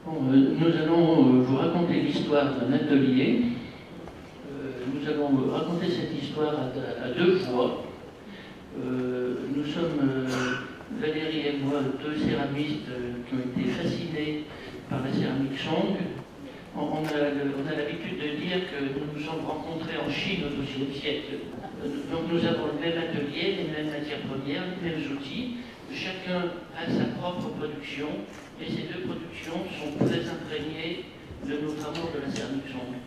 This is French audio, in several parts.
Bon, nous allons vous raconter l'histoire d'un atelier. Nous allons raconter cette histoire à deux voix. Nous sommes, Valérie et moi, deux céramistes qui ont été fascinés par la céramique Song. On a l'habitude de dire que nous nous sommes rencontrés en Chine au XIIe siècle. Donc nous avons le même atelier, les mêmes matières premières, les mêmes outils. Chacun a sa propre production et ces deux productions sont très imprégnées de notre amour de la céramique Song.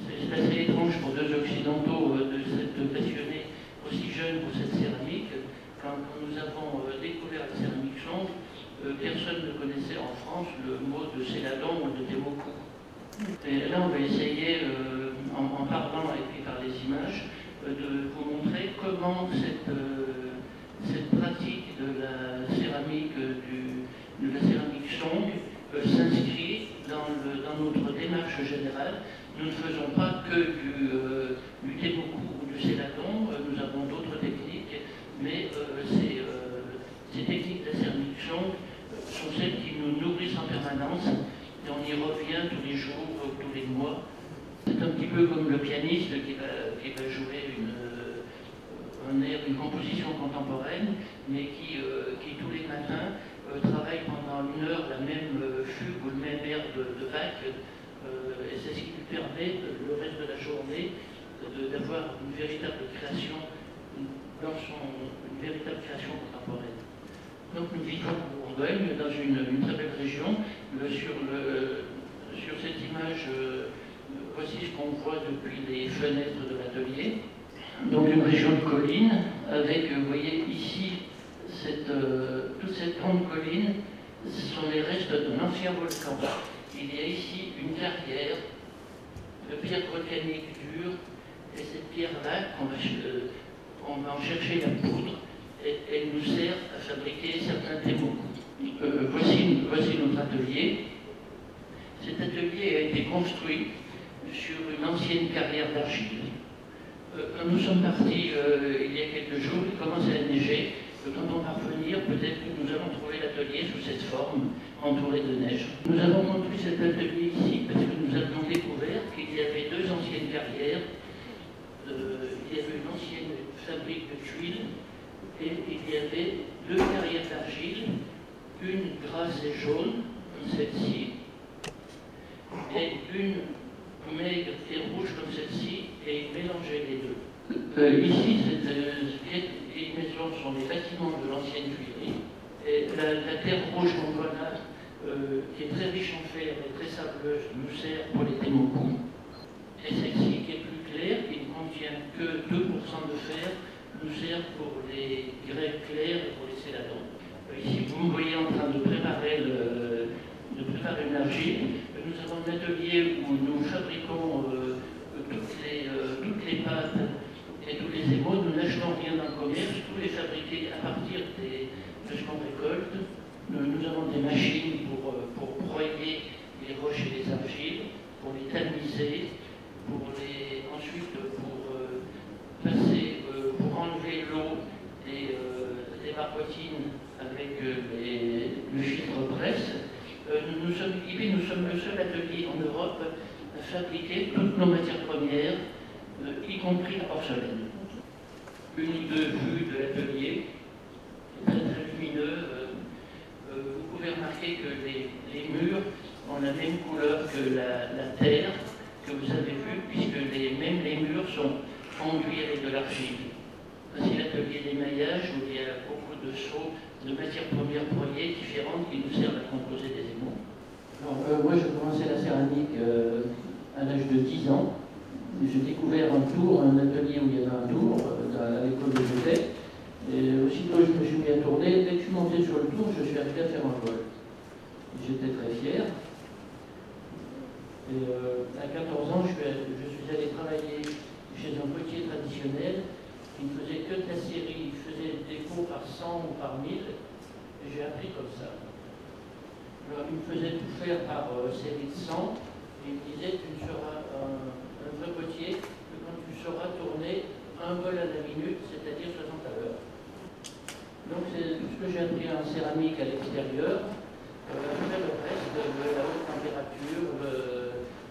C'est assez étrange pour deux occidentaux de s'être passionnés aussi jeunes pour cette céramique. Quand nous avons découvert la céramique Song, personne ne connaissait en France le mot de céladon ou de temoku. Et là, on va essayer, en parlant et puis par les images, de vous montrer comment cette pratique de la céramique Song s'inscrit dans notre démarche générale. Nous ne faisons pas que du temoku ou du céladon, nous avons d'autres techniques, mais ces techniques de la céramique Song sont celles qui nous nourrissent en permanence. Et on y revient tous les jours, tous les mois. C'est un petit peu comme le pianiste qui va jouer une composition contemporaine, mais qui tous les matins travaille pendant une heure la même fugue ou le même air de Bach, et c'est ce qui lui permet le reste de la journée d'avoir une véritable création une véritable création contemporaine. Donc nous vivons en Bourgogne, dans une très belle région. Sur cette image, voici ce qu'on voit depuis les fenêtres de l'atelier. Donc une région de collines, avec, vous voyez ici, toute cette grande colline, ce sont les restes d'un ancien volcan. Il y a ici une carrière de pierre volcanique dure, et cette pierre-là, on va en chercher la poudre, et elle nous sert à fabriquer certains temoku. Voici notre atelier. Cet atelier a été construit sur une ancienne carrière d'argile. Nous sommes partis il y a quelques jours, il commençait à neiger. Quand on va revenir, peut-être que nous allons trouver l'atelier sous cette forme, entouré de neige. Nous avons construit cet atelier ici parce que nous avions découvert qu'il y avait deux anciennes carrières. Il y avait une ancienne fabrique de tuiles et il y avait deux carrières d'argile, une grasse et jaune, celle-ci, et une maigre et rouge comme celle-ci, et il mélangeait les deux. Ici, les maisons sont les bâtiments de l'ancienne tuilerie, et la terre rouge qu'on voit là, qui est très riche en fer et très sableuse, nous sert pour les temoku, et celle-ci, qui est plus claire, qui ne contient que 2% de fer, nous sert pour les grès clairs et pour les céladons. Ici, vous me voyez en train de préparer une argile. Nous avons un atelier où nous fabriquons toutes les pâtes et tous les émaux. Nous n'achetons rien dans le commerce, tout est fabriqué à partir de ce qu'on récolte. Nous avons des machines pour broyer les roches et les argiles, pour les tamiser, ensuite pour enlever l'eau des barbotines avec le filtre presse. Nous sommes équipés, nous sommes le seul atelier en Europe à fabriquer toutes nos matières premières, y compris la porcelaine. Une ou deux vues de l'atelier, très très lumineux. Vous pouvez remarquer que les murs ont la même couleur que la terre que vous avez vue, puisque même les murs sont enduits avec de l'argile. Voici l'atelier d'émaillage où il y a beaucoup de seaux de matières premières broyées différentes qui nous servent à composer des émaux. Moi, j'ai commencé la céramique à l'âge de 10 ans. J'ai découvert un atelier où il y avait un tour à l'école de j'étais. Et aussitôt, je me suis mis à tourner. Dès que je suis monté sur le tour, je suis arrivé à faire un vol. J'étais très fier. Et à 14 ans, je suis allé travailler chez un potier traditionnel qui ne faisait que de la série. Il faisait des pots par 100 ou par 1000. Et j'ai appris comme ça. Alors, il me faisait tout faire par série de 100. Et il me disait, tu seras un vrai potier que quand tu sauras tourner un bol à la minute, c'est-à-dire 60 à l'heure. Donc c'est tout ce que j'ai appris en céramique à l'extérieur. Après le reste, la haute température,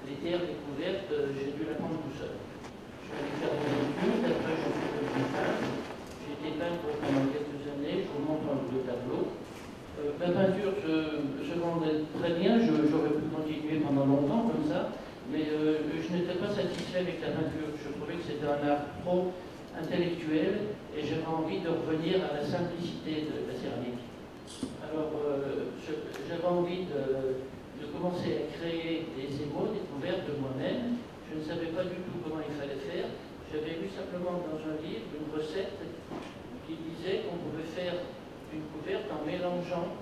les terres découvertes, j'ai dû l'apprendre tout seul. Je suis allé faire des études, après je suis devenu peintre. J'ai été peintre pendant quelques années, je vous montre un ou deux tableaux. La peinture se vendait très bien, j'aurais pu continuer pendant longtemps comme ça, mais je n'étais pas satisfait avec la peinture. Je trouvais que c'était un art trop intellectuel et j'avais envie de revenir à la simplicité de la céramique. Alors, j'avais envie de commencer à créer des émaux découvertes de moi-même. Je ne savais pas du tout comment il fallait faire. J'avais lu simplement dans un livre une recette qui disait qu'on pouvait faire une couverte en mélangeant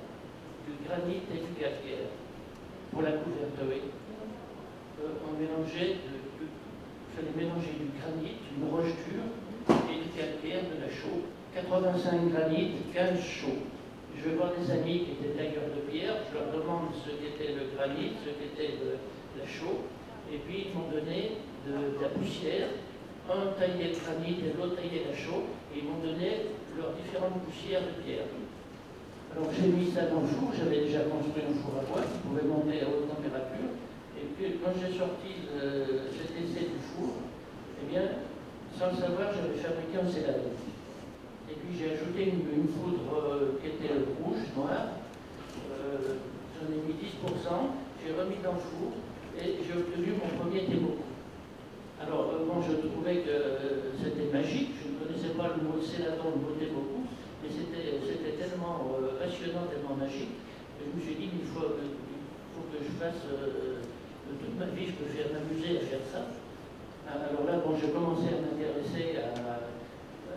du granit et du calcaire. Pour la couverte, oui. On mélangeait, il fallait mélanger du granit, une roche dure, et du calcaire, de la chaux. 85 granit, 15 chaux. Je vais voir des amis qui étaient tailleurs de pierre, je leur demande ce qu'était le granit, ce qu'était la chaux, et puis ils m'ont donné de la poussière. Un taillait le granit et l'autre taillait la chaux, et ils m'ont donné leurs différentes poussières de pierre. Alors j'ai mis ça dans le four, j'avais déjà construit un four à bois qui pouvait monter à haute température, et puis quand j'ai sorti cet essai du four, eh bien, sans le savoir, j'avais fabriqué un céladon. Et puis j'ai ajouté une poudre qui était rouge, noire, j'en ai mis 10%, j'ai remis dans le four, et j'ai obtenu mon premier thémo. Alors, bon, je trouvais que c'était magique, je ne connaissais pas le mot céladon, le mot thémo, mais c'était tellement passionnant, tellement magique, que je me suis dit qu'il faut que je fasse, toute ma vie, je peux m'amuser à faire ça. Alors là, bon, j'ai commencé à m'intéresser à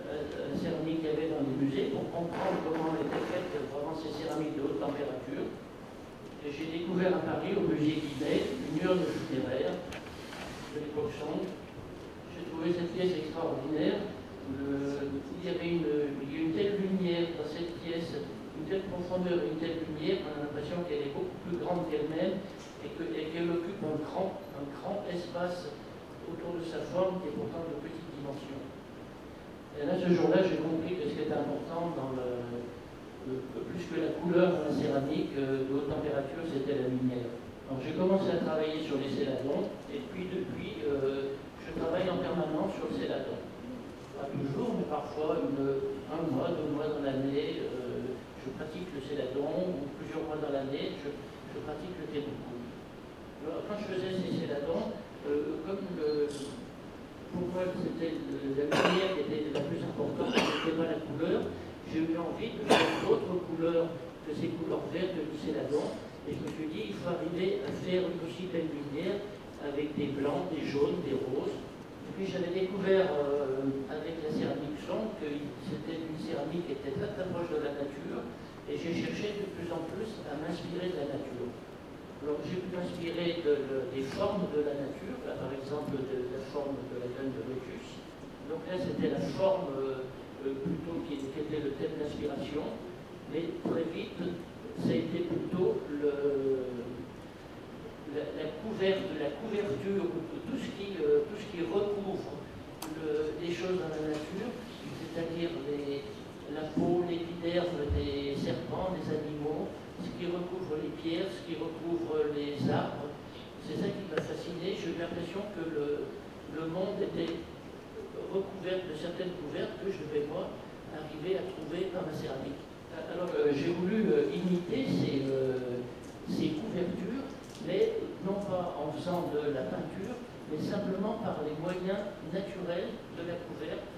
la céramique qu'il y avait dans les musées pour comprendre comment étaient faites vraiment ces céramiques de haute température. Et j'ai découvert à Paris, au musée Guimet, une urne funéraire de l'époque Song. J'ai trouvé cette pièce extraordinaire. Il y avait une telle lumière dans cette pièce, une telle profondeur, une telle lumière, on a l'impression qu'elle est beaucoup plus grande qu'elle-même et qu'elle occupe un grand espace autour de sa forme qui est pourtant de petite dimension. Et là, ce jour-là, j'ai compris que ce qui était important dans plus que la couleur de la céramique de haute température, c'était la lumière. Donc j'ai commencé à travailler sur les céladons, et puis depuis, je travaille en permanence sur le céladon. Pas toujours, mais parfois un mois, 2 mois dans l'année, je pratique le céladon, ou plusieurs mois dans l'année, je pratique le thémo. Alors, quand je faisais ces céladons, comme pour moi c'était la lumière qui était la plus importante, c'était pas la couleur, j'ai eu envie de faire d'autres couleurs que ces couleurs vertes du céladon, et je me suis dit, il faut arriver à faire une aussi belle lumière avec des blancs, des jaunes, des roses. Et puis j'avais découvert avec la céramique Song que c'était une céramique qui était très très proche de la nature, et j'ai cherché de plus en plus à m'inspirer de la nature. Alors j'ai pu m'inspirer des formes de la nature, là, par exemple de la forme de la graine de lotus. Donc là c'était la forme plutôt qui était le thème d'inspiration, mais très vite ça a été plutôt la couverture, tout ce qui recouvre les choses dans la nature, c'est-à-dire la peau, l'épiderme des serpents, des animaux, ce qui recouvre les pierres, ce qui recouvre les arbres. C'est ça qui m'a fasciné. J'ai eu l'impression que le monde était recouvert de certaines couvertes que je devais, moi, arriver à trouver dans la céramique. Alors, j'ai voulu imiter ces couvertures, mais non pas en faisant de la peinture, mais simplement par les moyens naturels de la couverte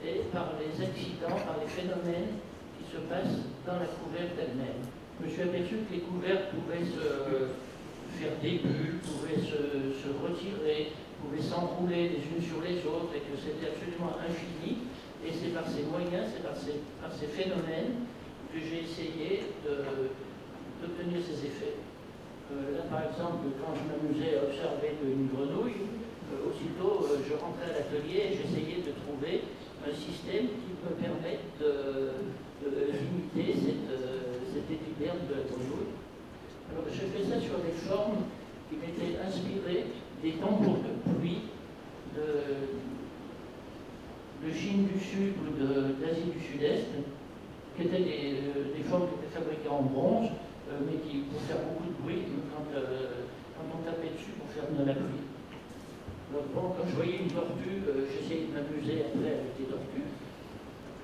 et par les accidents, par les phénomènes qui se passent dans la couverte elle-même. Je me suis aperçu que les couvertes pouvaient se faire des bulles, pouvaient se retirer, pouvaient s'enrouler les unes sur les autres, et que c'était absolument infini. Et c'est par ces moyens, c'est par ces phénomènes que j'ai essayé d'obtenir ces effets. Là, par exemple, quand je m'amusais à observer une grenouille, aussitôt je rentrais à l'atelier et j'essayais de trouver un système qui me permette d'imiter cet épiderme de la grenouille. Alors, je fais ça sur des formes qui m'étaient inspirées des tambours de pluie de Chine du Sud ou d'Asie du Sud-Est, qui étaient des formes qui étaient fabriquées en bronze mais qui pour faire beaucoup de bruit quand on tapait dessus pour faire de la pluie. Donc bon, quand je voyais une tortue, j'essayais de m'amuser après avec des tortues.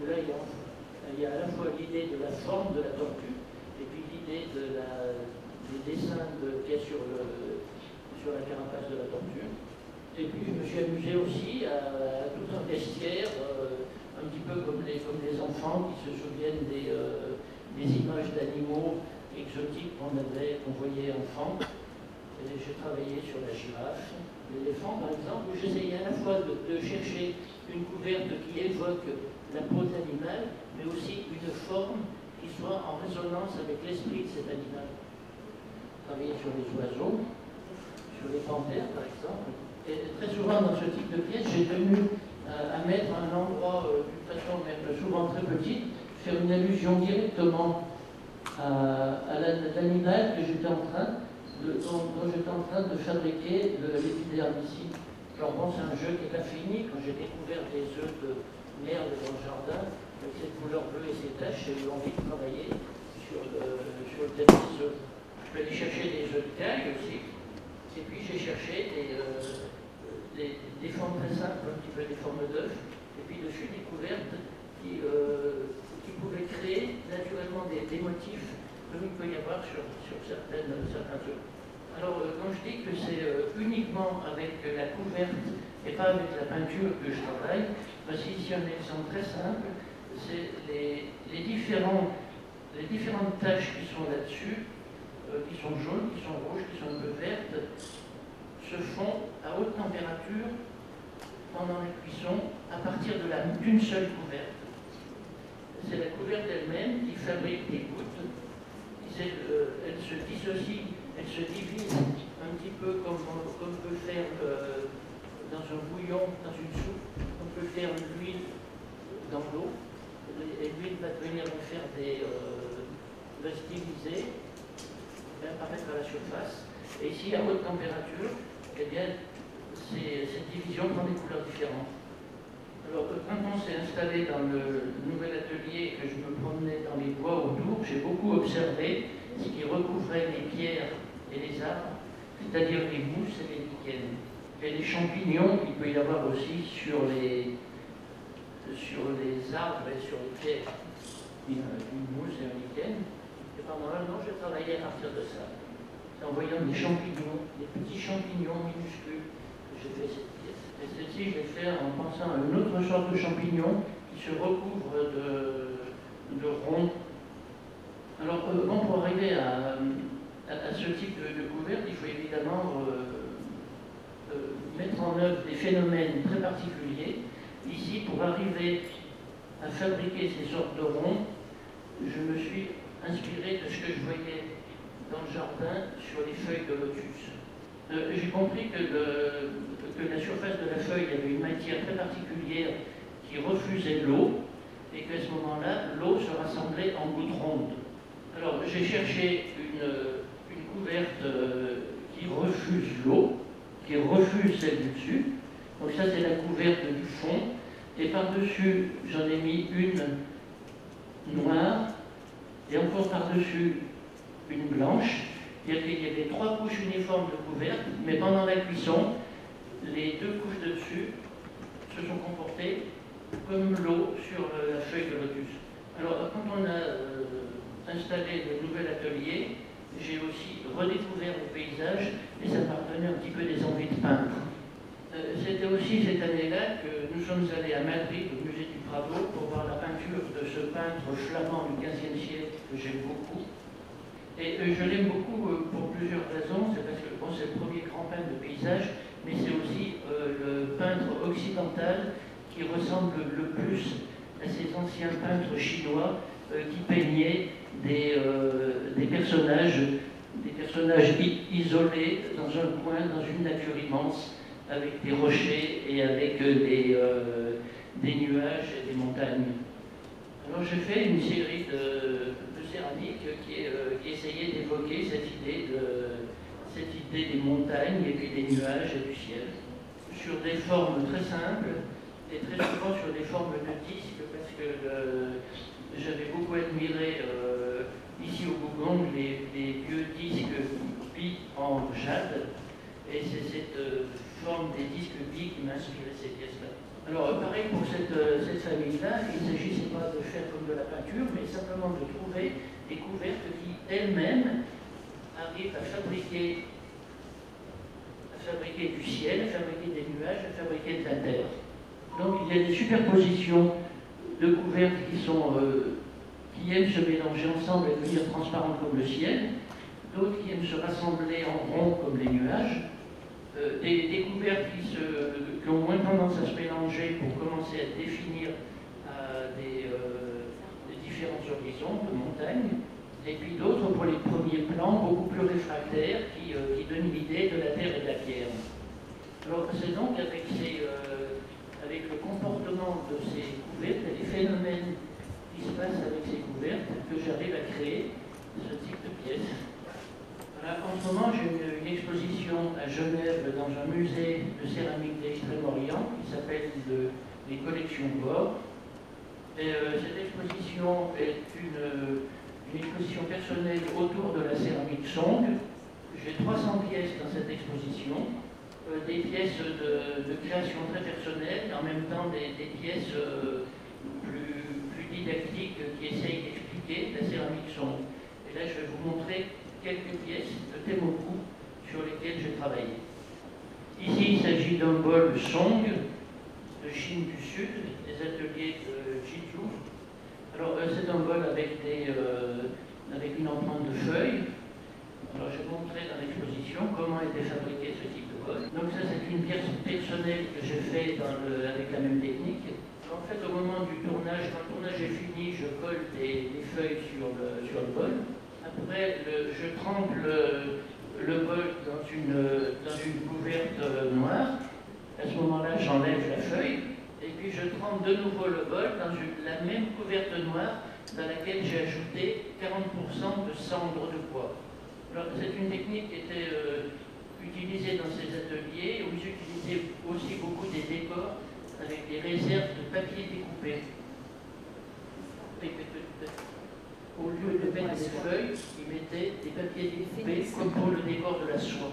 Là, il y a à la fois l'idée de la forme de la tortue et puis l'idée des dessins qu'il y a sur la carapace de la tortue. Et puis je me suis amusé aussi à tout un vestiaire, un petit peu comme les enfants qui se souviennent des images d'animaux exotiques qu'on voyait enfant. Et j'ai travaillé sur la girafe, l'éléphant par exemple, où j'essayais à la fois de chercher une couverte qui évoque la pose animale, mais aussi une forme qui soit en résonance avec l'esprit de cet animal. Travailler sur les oiseaux, sur les panthères par exemple. Et très souvent dans ce type de pièce, j'ai tenu à mettre un endroit d'une façon même souvent très petite, faire une allusion directement à l'animal que j'étais en train dont j'étais en train de fabriquer l'épiderme ici. Alors bon, c'est un jeu qui n'est pas fini. Quand j'ai découvert des œufs de merde dans le jardin, avec cette couleur bleue et ces taches, j'ai eu envie de travailler sur le thème des œufs. Je peux aller chercher des œufs de caille aussi. Et puis j'ai cherché des formes très simples, un petit peu des formes d'œufs. Et puis dessus, des couvertes qui pouvaient créer naturellement des motifs comme il peut y avoir sur certains œufs. Alors, quand je dis que c'est uniquement avec la couverte et pas avec la peinture que je travaille, voici ici un exemple très simple, c'est les différentes taches qui sont là-dessus, qui sont jaunes, qui sont rouges, qui sont un peu vertes, se font à haute température pendant la cuisson à partir d'une seule couverte. C'est la couverte elle-même qui fabrique des gouttes. Elle se dissocie, elle se divise un petit peu comme on peut faire dans un bouillon, dans une soupe, on peut faire de l'huile dans l'eau, et l'huile va venir faire va se diviser, va apparaître à la surface, et ici à haute température, eh bien, cette division prend des couleurs différentes. Alors, quand on s'est installé dans le nouvel atelier et que je me promenais dans les bois autour, j'ai beaucoup observé ce qui recouvrait les pierres et les arbres, c'est-à-dire les mousses et les lichens. Et les champignons qu'il peut y avoir aussi sur les arbres et sur les pierres. Une mousse et un lichen. Et pendant un an, j'ai travaillé à partir de ça. C'est en voyant des champignons, des petits champignons minuscules, que j'ai fait cette pièce. Et celle-ci, je l'ai fait en pensant à une autre sorte de champignon qui se recouvre de ronds. Alors, bon, pour arriver à ce type de couverte, il faut évidemment mettre en œuvre des phénomènes très particuliers. Ici, pour arriver à fabriquer ces sortes de ronds, je me suis inspiré de ce que je voyais dans le jardin sur les feuilles de lotus. J'ai compris que la surface de la feuille avait une matière très particulière qui refusait l'eau et qu'à ce moment-là, l'eau se rassemblait en gouttes rondes. Alors j'ai cherché une couverte qui refuse l'eau, qui refuse celle du dessus. Donc ça c'est la couverte du fond. Et par-dessus, j'en ai mis une noire et encore par-dessus une blanche. Il y avait 3 couches uniformes de couvertes, mais pendant la cuisson, les 2 couches de dessus se sont comportées comme l'eau sur la feuille de lotus. Alors, quand on a installé le nouvel atelier, j'ai aussi redécouvert le paysage et ça m'a donné un petit peu des envies de peindre. C'était aussi cette année-là que nous sommes allés à Madrid, au musée du Prado, pour voir la peinture de ce peintre flamand du XVe siècle que j'aime beaucoup. Et je l'aime beaucoup pour plusieurs raisons. C'est parce que bon, c'est le premier grand peintre de paysage, mais c'est aussi le peintre occidental qui ressemble le plus à ces anciens peintres chinois qui peignaient des personnages isolés dans un coin, dans une nature immense, avec des rochers et avec des nuages et des montagnes. Alors j'ai fait une série de céramiques qui essayait d'évoquer cette idée des montagnes et puis des nuages et du ciel, sur des formes très simples et très souvent sur des formes de disques, parce que j'avais beaucoup admiré ici au Bougon les forme des disques billes qui m'a inspiré ces pièces-là. Alors, pareil pour cette famille-là, il ne s'agissait pas de faire comme de la peinture, mais simplement de trouver des couvertes qui, elles-mêmes, arrivent à fabriquer du ciel, à fabriquer des nuages, à fabriquer de la terre. Donc, il y a des superpositions de couvertes qui aiment se mélanger ensemble et devenir transparentes comme le ciel, d'autres qui aiment se rassembler en rond comme les nuages, des couvertes qui ont moins tendance à se mélanger pour commencer à définir des différents horizons de montagnes, et puis d'autres pour les premiers plans beaucoup plus réfractaires qui donnent une idée de la terre et de la pierre. Alors c'est donc avec le comportement de ces couvertes et les phénomènes qui se passent avec ces couvertes que j'arrive à créer ce type de pièces. Voilà, en ce moment, j'ai une exposition à Genève dans un musée de céramique d'Extrême-Orient qui s'appelle les collections Bord. Cette exposition est une exposition personnelle autour de la céramique Song. J'ai 300 pièces dans cette exposition, des pièces de création très personnelle, en même temps des pièces plus didactiques qui essayent d'expliquer la céramique Song. Et là, je vais vous montrer quelques pièces de Temoku sur lesquelles j'ai travaillé. Ici, il s'agit d'un bol Song de Chine du Sud, des ateliers de Jiju. Alors, c'est un bol avec une empreinte de feuilles. Alors, je vais montrer dans l'exposition comment était fabriqué ce type de bol. Donc, ça, c'est une pièce personnelle que j'ai fait avec la même technique. En fait, au moment du tournage, quand le tournage est fini, je colle des feuilles sur le bol. Après, je trempe le bol dans une couverte noire. À ce moment-là, j'enlève la feuille. Et puis, je trempe de nouveau le bol dans la même couverte noire dans laquelle j'ai ajouté 40% de cendre de bois. Alors, c'est une technique qui était utilisée dans ces ateliers où j'utilisais aussi beaucoup des décors avec des réserves de papier découpé. Au lieu de mettre des feuilles, ils mettaient des papiers découpés comme pour le décor de la soie.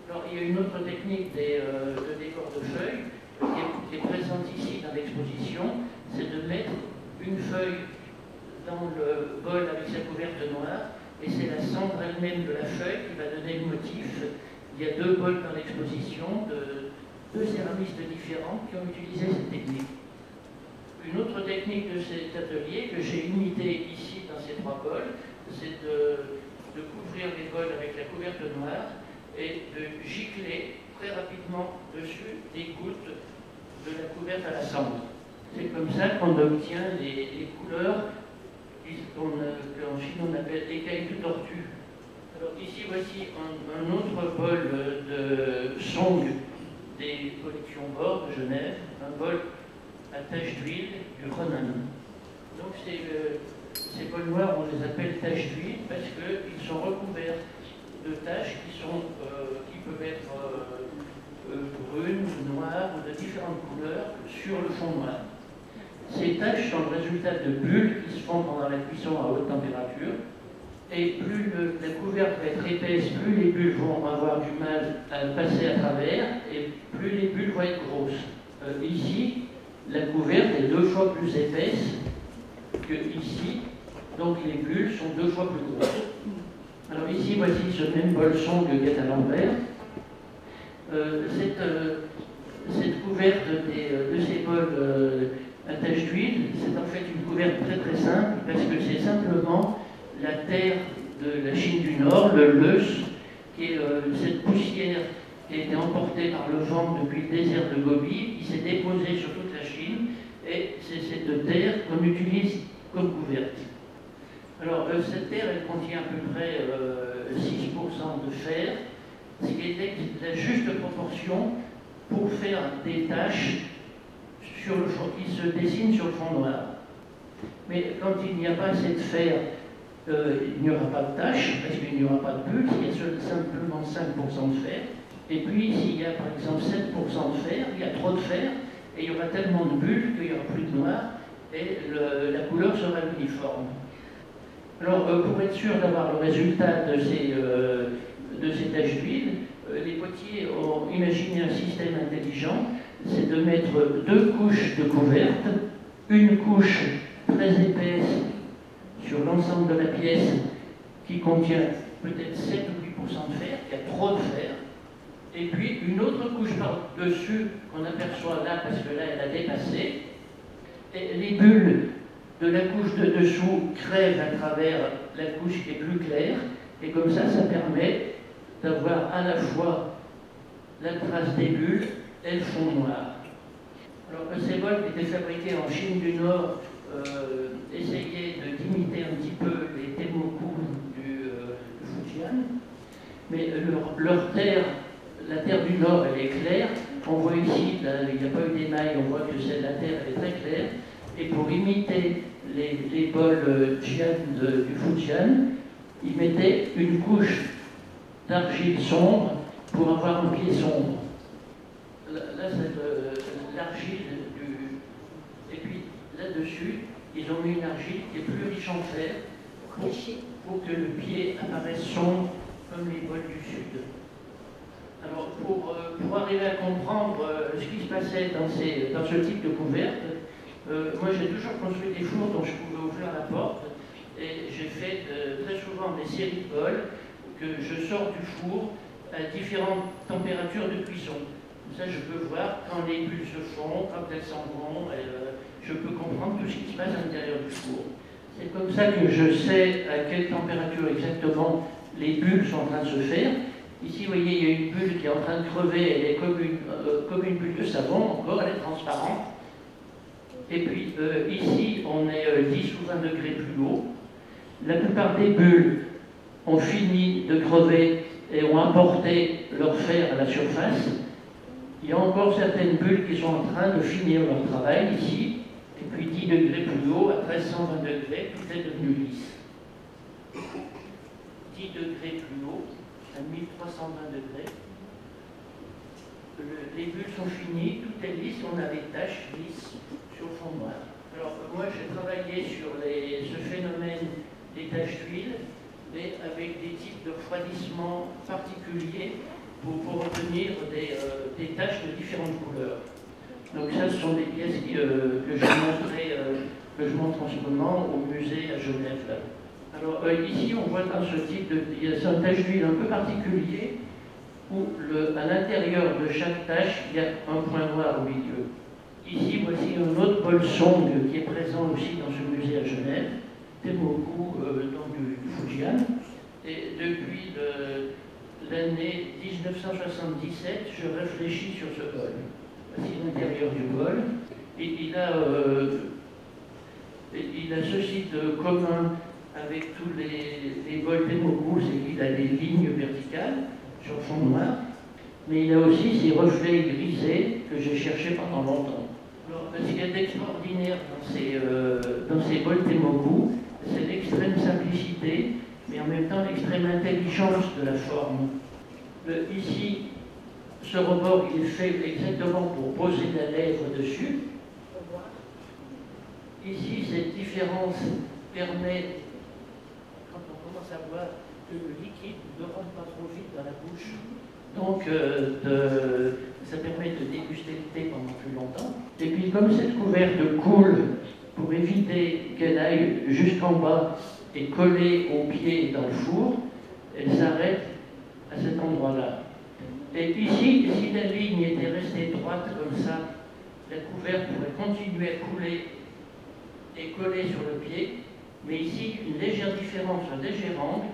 Alors, il y a une autre technique de décor de feuilles qui est présente ici dans l'exposition, c'est de mettre une feuille dans le bol avec sa couverte noire, et c'est la cendre elle-même de la feuille qui va donner le motif. Il y a 2 bols dans l'exposition de 2 céramistes différents qui ont utilisé cette technique. Une autre technique de cet atelier que j'ai imitée ici dans ces 3 bols, c'est de couvrir les bols avec la couverte noire et de gicler très rapidement dessus des gouttes de la couverte à la cendre. C'est comme ça qu'on obtient les couleurs qu'en Chine on appelle écailles de tortue. Alors ici voici un autre bol de Song des collections Bord de Genève, un bol à taches d'huile du Henan. Donc ces bols noirs, on les appelle taches d'huile parce qu'ils sont recouverts de taches qui peuvent être brunes ou noires ou de différentes couleurs sur le fond noir. Ces taches sont le résultat de bulles qui se font pendant la cuisson à haute température. Et plus la couverte va être épaisse, plus les bulles vont avoir du mal à passer à travers et plus les bulles vont être grosses. Ici, la couverte est 2 fois plus épaisse que ici, donc les bulles sont 2 fois plus grosses. Alors ici, voici ce même bol Song qui est à l'envers. Cette couverte de ces bols à taches d'huile, c'est en fait une couverte très très simple parce que c'est simplement la terre de la Chine du Nord, le Leus, qui est cette poussière qui a été emportée par le vent depuis le désert de Gobi, qui s'est déposée sur toute la Chine, et c'est cette terre qu'on utilise comme couverte. Alors, cette terre, elle contient à peu près 6% de fer, ce qui est la juste proportion pour faire des taches sur le fond, qui se dessinent sur le fond noir. Mais quand il n'y a pas assez de fer, il n'y aura pas de taches, parce qu'il n'y aura pas de bulles, il y a simplement 5% de fer. Et puis, s'il y a par exemple 7% de fer, il y a trop de fer, et il y aura tellement de bulles qu'il n'y aura plus de noir, et la couleur sera uniforme. Alors, pour être sûr d'avoir le résultat de ces taches d'huile, les potiers ont imaginé un système intelligent, c'est de mettre 2 couches de couvertes, une couche très épaisse sur l'ensemble de la pièce qui contient peut-être 7 ou 8% de fer, qui a trop de fer, et puis une autre couche par-dessus qu'on aperçoit là parce que là elle a dépassé, et les bulles de la couche de dessous crèvent à travers la couche qui est plus claire, et comme ça permet d'avoir à la fois la trace des bulles et le fond noir. Alors ces bols qui étaient fabriqués en Chine du Nord essayaient d'imiter un petit peu les Tenmoku du Fujian, mais leur terre, la terre du Nord, elle est claire. On voit ici, là, il n'y a pas eu d'émail, on voit que la terre elle est très claire. Et pour imiter les bols Jian du Fujian, ils mettaient une couche d'argile sombre pour avoir un pied sombre. Là c'est l'argile du... Et puis là-dessus, ils ont mis une argile qui est plus riche en fer pour que le pied apparaisse sombre comme les bols du Sud. Alors pour arriver à comprendre ce qui se passait dans ce type de couverte, moi j'ai toujours construit des fours dont je pouvais ouvrir la porte, et j'ai fait très souvent des séries de bols que je sors du four à différentes températures de cuisson. Comme ça je peux voir quand les bulles se font, quand elles s'en vont, et je peux comprendre tout ce qui se passe à l'intérieur du four. C'est comme ça que je sais à quelle température exactement les bulles sont en train de se faire. Ici, vous voyez, il y a une bulle qui est en train de crever, elle est comme une bulle de savon, encore, elle est transparente. Et puis ici, on est 10 ou 20 degrés plus haut. La plupart des bulles ont fini de crever et ont apporté leur fer à la surface. Il y a encore certaines bulles qui sont en train de finir leur travail ici. Et puis 10 degrés plus haut, à 1320 degrés, tout est devenu lisse. 10 degrés plus haut, à 1320 degrés. Les bulles sont finies, tout est lisse, on a des taches lisses sur le fond noir. Alors moi j'ai travaillé sur ce phénomène des taches d'huile, mais avec des types de refroidissement particuliers pour obtenir des taches de différentes couleurs. Donc ça, ce sont des pièces que je montre en ce moment au musée à Genève. Là. Alors ici, on voit dans ce type il y a un tache d'huile un peu particulier où à l'intérieur de chaque tache, il y a un point noir au milieu. Ici, voici un autre bol song qui est présent aussi dans ce musée à Genève, Tenmoku du Fujian. Et depuis l'année 1977, je réfléchis sur ce bol. Voici l'intérieur du bol. Et il a ceci de commun avec tous les bols Tenmoku, c'est qu'il a des lignes verticales sur fond noir, mais il a aussi ces reflets grisés que j'ai cherchés pendant longtemps. Alors, ce qu'il y a d'extraordinaire dans ces bols Tenmoku, c'est l'extrême simplicité, mais en même temps l'extrême intelligence de la forme. Ici, ce rebord, il est fait exactement pour poser la lèvre dessus. Ici, cette différence permet, quand on commence à voir que le liquide ne rentre pas trop vite dans la bouche, donc ça permet de déguster le thé pendant plus longtemps. Et puis comme cette couverte coule, pour éviter qu'elle aille jusqu'en bas et coller au pied dans le four, elle s'arrête à cet endroit-là. Et ici, si la ligne était restée droite comme ça, la couverte pourrait continuer à couler et coller sur le pied, mais ici, une légère différence, un léger angle,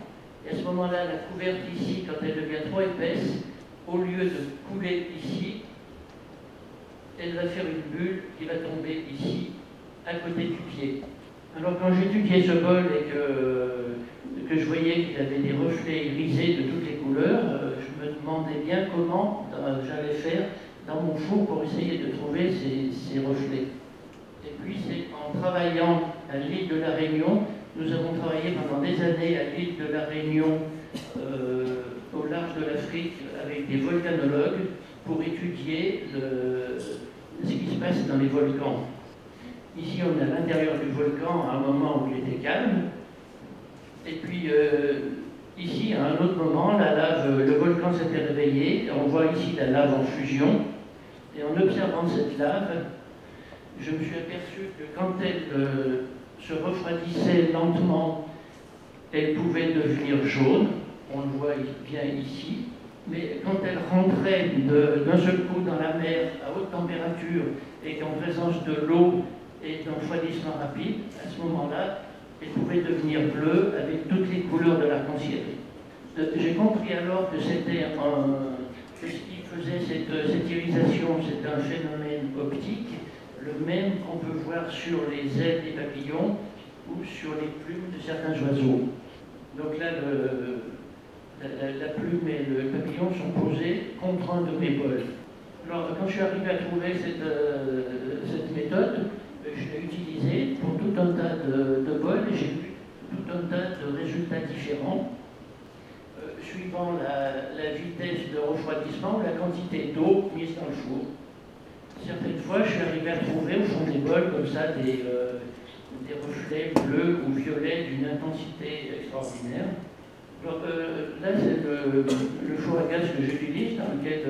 et à ce moment-là, la couverte ici, quand elle devient trop épaisse, au lieu de couler ici, elle va faire une bulle qui va tomber ici, à côté du pied. Alors quand j'étudiais ce bol et que je voyais qu'il avait des reflets grisés de toutes les couleurs, je me demandais bien comment j'allais faire dans mon four pour essayer de trouver ces reflets. Et puis c'est en travaillant à l'île de la Réunion, nous avons travaillé pendant des années à l'île de la Réunion, au large de l'Afrique, avec des volcanologues pour étudier ce qui se passe dans les volcans. Ici, on est à l'intérieur du volcan à un moment où il était calme. Et puis, Ici, à un autre moment, la lave, le volcan s'était réveillé. On voit ici la lave en fusion. Et en observant cette lave, je me suis aperçu que quand elle se refroidissait lentement, elle pouvait devenir jaune. On le voit bien ici. Mais quand elle rentrait d'un seul coup dans la mer à haute température et qu'en présence de l'eau et d'un refroidissement rapide, à ce moment-là, elle pouvait devenir bleue avec toutes les couleurs de l'arc-en-ciel. J'ai compris alors que c'était que ce qui faisait cette irisation, c'est un phénomène optique, le même qu'on peut voir sur les ailes des papillons ou sur les plumes de certains oiseaux. Donc là, la plume et le papillon sont posés contre un de mes bols. Alors, quand je suis arrivé à trouver cette méthode, je l'ai utilisée pour tout un tas de bols et j'ai eu tout un tas de résultats différents, suivant la vitesse de refroidissement ou la quantité d'eau mise dans le four. Certaines fois, je suis arrivé à trouver au fond des bols comme ça des reflets bleus ou violets d'une intensité extraordinaire. Alors, là, c'est le four à gaz que j'utilise, dans lequel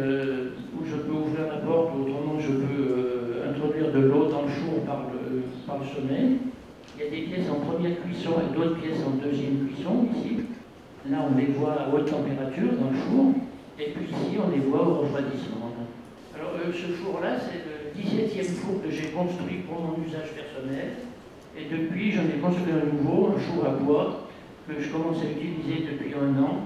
où je peux ouvrir la porte, ou autrement je peux introduire de l'eau dans le four par le sommet. Il y a des pièces en première cuisson et d'autres pièces en deuxième cuisson, ici. Là, on les voit à haute température dans le four, et puis ici, on les voit au refroidissement. Alors, ce four-là, c'est le 17e four que j'ai construit pour mon usage personnel, et depuis, j'en ai construit un nouveau, un four à bois, que je commence à utiliser depuis 1 an,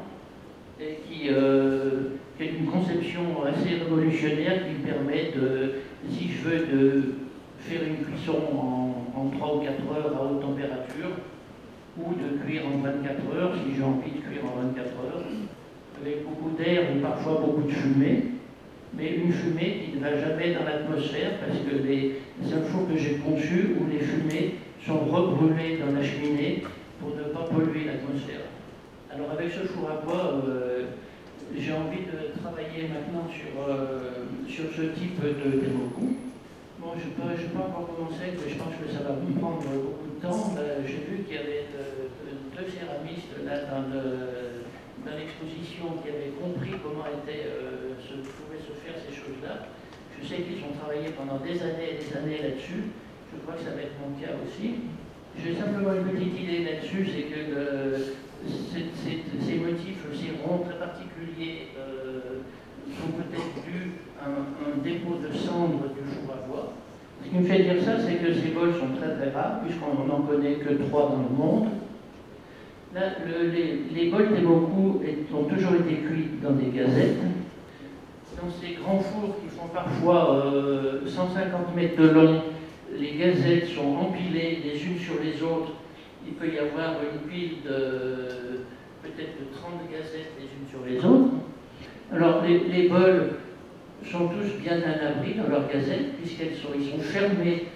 et qui est une conception assez révolutionnaire qui me permet si je veux, faire une cuisson en 3 ou 4 heures à haute température, ou de cuire en 24 heures, si j'ai envie de cuire en 24 heures, avec beaucoup d'air ou parfois beaucoup de fumée, mais une fumée qui ne va jamais dans l'atmosphère, parce que c'est un four que j'ai conçu où les fumées sont rebrûlées dans la cheminée pour ne pas polluer l'atmosphère. Alors avec ce four à bois, j'ai envie de travailler maintenant sur ce type de Temoku. Bon, je peux encore commencer, mais je pense que ça va me prendre beaucoup de temps. J'ai vu qu'il y avait deux céramistes là dans l'exposition qui avaient compris comment pouvaient se faire ces choses-là. Je sais qu'ils ont travaillé pendant des années et des années là-dessus. Je crois que ça va être mon cas aussi. J'ai simplement une petite idée là-dessus, c'est que ces motifs, ces ronds très particuliers, sont peut-être dus à un dépôt de cendres du four à bois. Ce qui me fait dire ça, c'est que ces bols sont très très rares, puisqu'on n'en connaît que 3 dans le monde. Là, les bols Temoku ont toujours été cuits dans des gazettes. Dans ces grands fours qui font parfois 150 mètres de long, les gazettes sont empilées les unes sur les autres. Il peut y avoir une pile de peut-être de 30 gazettes les unes sur les autres. Alors les bols sont tous bien à l'abri dans leurs gazettes, puisqu'ils sont fermés.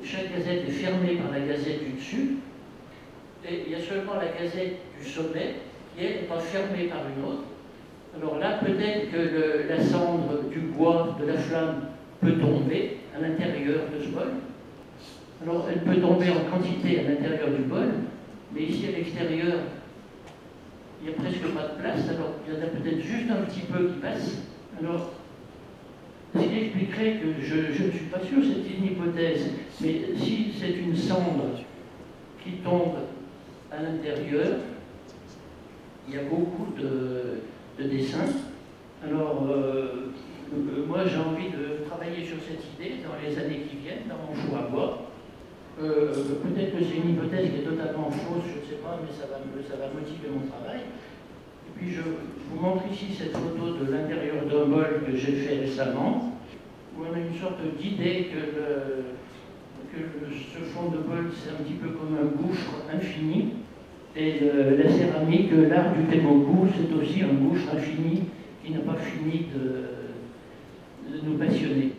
Chaque gazette est fermée par la gazette du dessus. Et il y a seulement la gazette du sommet qui n'est pas fermée par une autre. Alors là, peut-être que la cendre du bois, de la flamme, peut tomber à l'intérieur de ce bol. Alors, elle peut tomber en quantité à l'intérieur du bol, mais ici à l'extérieur, il n'y a presque pas de place, alors il y en a peut-être juste un petit peu qui passe. Alors, ce qui expliquerait que je ne suis pas sûr, c'est une hypothèse, mais si c'est une cendre qui tombe à l'intérieur, il y a beaucoup de dessins. Alors, moi j'ai envie de travailler sur cette idée dans les années qui viennent, dans mon four à bois. Peut-être que c'est une hypothèse qui est totalement fausse, je ne sais pas, mais ça va motiver mon travail. Et puis je vous montre ici cette photo de l'intérieur d'un bol que j'ai fait récemment, où on a une sorte d'idée que ce fond de bol, c'est un petit peu comme un gouffre infini. Et la céramique, l'art du Temoku, c'est aussi un gouffre infini qui n'a pas fini de nous passionner.